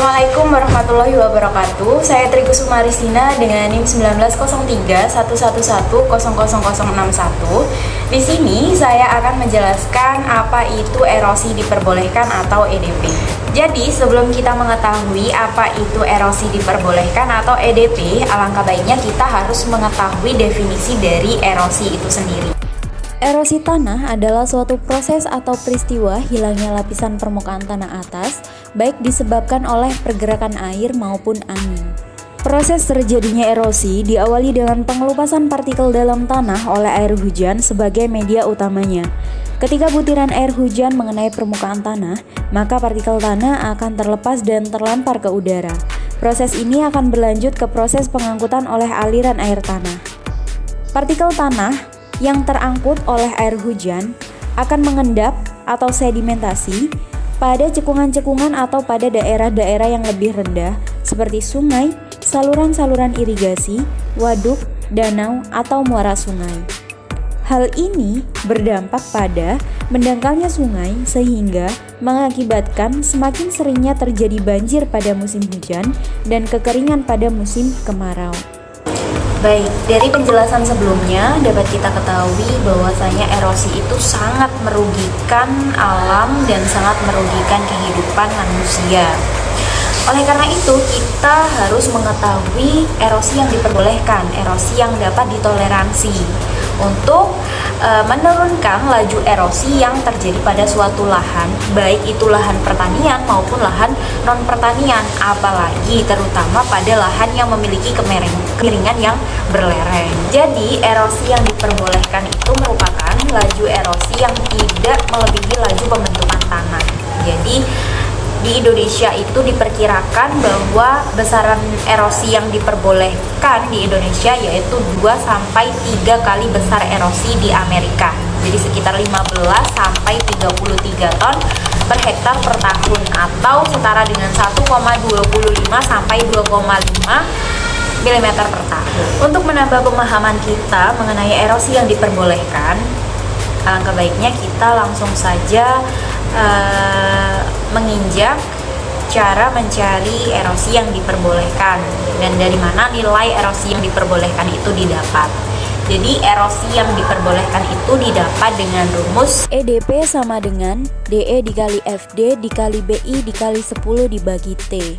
Assalamualaikum warahmatullahi wabarakatuh. Saya Tri Kusumaristina dengan NIM 190311100061. Di sini saya akan menjelaskan apa itu erosi diperbolehkan atau EDP. Jadi sebelum kita mengetahui apa itu erosi diperbolehkan atau EDP, alangkah baiknya kita harus mengetahui definisi dari erosi itu sendiri. Erosi tanah adalah suatu proses atau peristiwa hilangnya lapisan permukaan tanah atas, baik disebabkan oleh pergerakan air maupun angin. Proses terjadinya erosi diawali dengan pengelupasan partikel dalam tanah oleh air hujan sebagai media utamanya. Ketika butiran air hujan mengenai permukaan tanah, maka partikel tanah akan terlepas dan terlempar ke udara. Proses ini akan berlanjut ke proses pengangkutan oleh aliran air tanah. Partikel tanah yang terangkut oleh air hujan akan mengendap atau sedimentasi pada cekungan-cekungan atau pada daerah-daerah yang lebih rendah seperti sungai, saluran-saluran irigasi, waduk, danau, atau muara sungai. Hal ini berdampak pada mendangkalnya sungai sehingga mengakibatkan semakin seringnya terjadi banjir pada musim hujan dan kekeringan pada musim kemarau. Baik, dari penjelasan sebelumnya dapat kita ketahui bahwasanya erosi itu sangat merugikan alam dan sangat merugikan kehidupan manusia. Oleh karena itu, kita harus mengetahui erosi yang diperbolehkan, erosi yang dapat ditoleransi untuk menurunkan laju erosi yang terjadi pada suatu lahan, baik itu lahan pertanian maupun lahan non-pertanian, apalagi terutama pada lahan yang memiliki kemiringan yang berlereng. Jadi, erosi yang diperbolehkan itu merupakan laju erosi yang tidak melebihi laju pembentukan tanah. Jadi, di Indonesia itu diperkirakan bahwa besaran erosi yang diperbolehkan di Indonesia yaitu 2-3 kali besar erosi di Amerika. Jadi sekitar 15-33 ton per hektar per tahun atau setara dengan 1,25-2,5 mm per tahun. Untuk menambah pemahaman kita mengenai erosi yang diperbolehkan, alangkah baiknya kita langsung saja menginjak cara mencari erosi yang diperbolehkan dan dari mana nilai erosi yang diperbolehkan itu didapat. Jadi erosi yang diperbolehkan itu didapat dengan rumus EDP sama dengan DE dikali FD dikali BI dikali 10 dibagi T.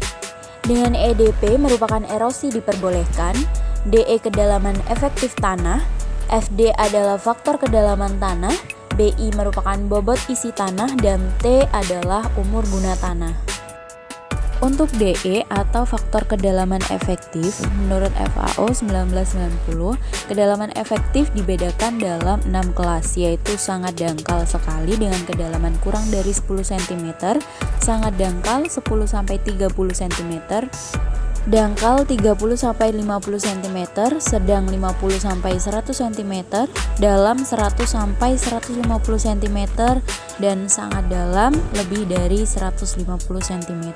Dengan EDP merupakan erosi diperbolehkan, DE kedalaman efektif tanah, FD adalah faktor kedalaman tanah, BI merupakan bobot isi tanah, dan T adalah umur guna tanah. Untuk DE atau faktor kedalaman efektif, menurut FAO 1990, kedalaman efektif dibedakan dalam 6 kelas, yaitu sangat dangkal sekali dengan kedalaman kurang dari 10 cm, sangat dangkal 10-30 cm, dangkal 30-50 cm, sedang 50-100 cm, dalam 100-150 cm, dan sangat dalam lebih dari 150 cm.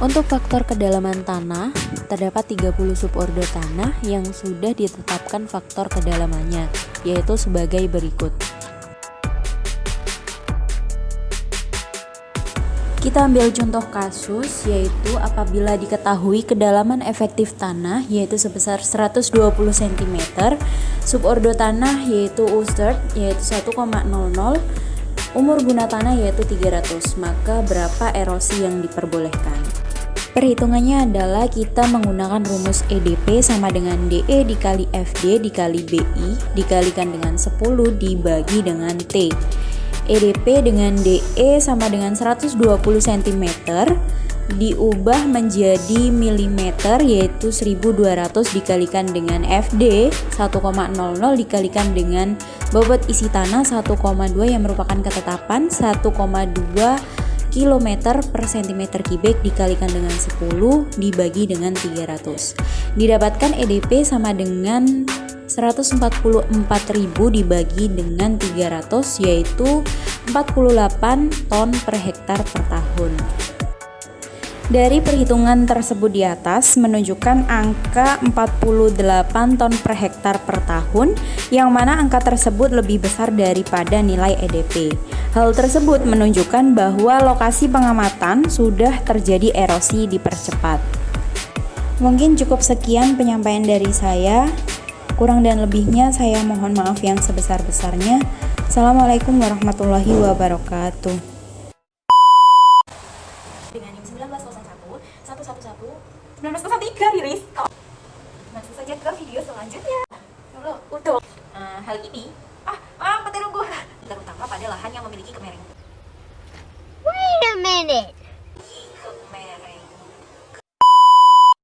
Untuk faktor kedalaman tanah, terdapat 30 subordo tanah yang sudah ditetapkan faktor kedalamannya, yaitu sebagai berikut. Kita ambil contoh kasus, yaitu apabila diketahui kedalaman efektif tanah yaitu sebesar 120 cm, subordo tanah yaitu U-start yaitu 1,00, umur guna tanah yaitu 300, maka berapa erosi yang diperbolehkan? Perhitungannya adalah kita menggunakan rumus EDP sama dengan DE dikali FD dikali BI dikalikan dengan 10 dibagi dengan T. EDP dengan DE sama dengan 120 cm diubah menjadi milimeter yaitu 1200 dikalikan dengan FD 1,00 dikalikan dengan bobot isi tanah 1,2 yang merupakan ketetapan 1,2 km per cm kubik dikalikan dengan 10 dibagi dengan 300. Didapatkan EDP sama dengan 144.000 dibagi dengan 300 yaitu 48 ton per hektar per tahun. Dari perhitungan tersebut di atas menunjukkan angka 48 ton per hektar per tahun, yang mana angka tersebut lebih besar daripada nilai EDP. Hal tersebut menunjukkan bahwa lokasi pengamatan sudah terjadi erosi dipercepat. Mungkin cukup sekian penyampaian dari saya. Kurang dan lebihnya saya mohon maaf yang sebesar-besarnya. Assalamualaikum warahmatullahi wabarakatuh. Dengan NIM 1901 111 1903 Iris. Langsung saja ke video selanjutnya. Untuk hal ini, terutama pada lahan yang memiliki kemiringan. Wait a minute.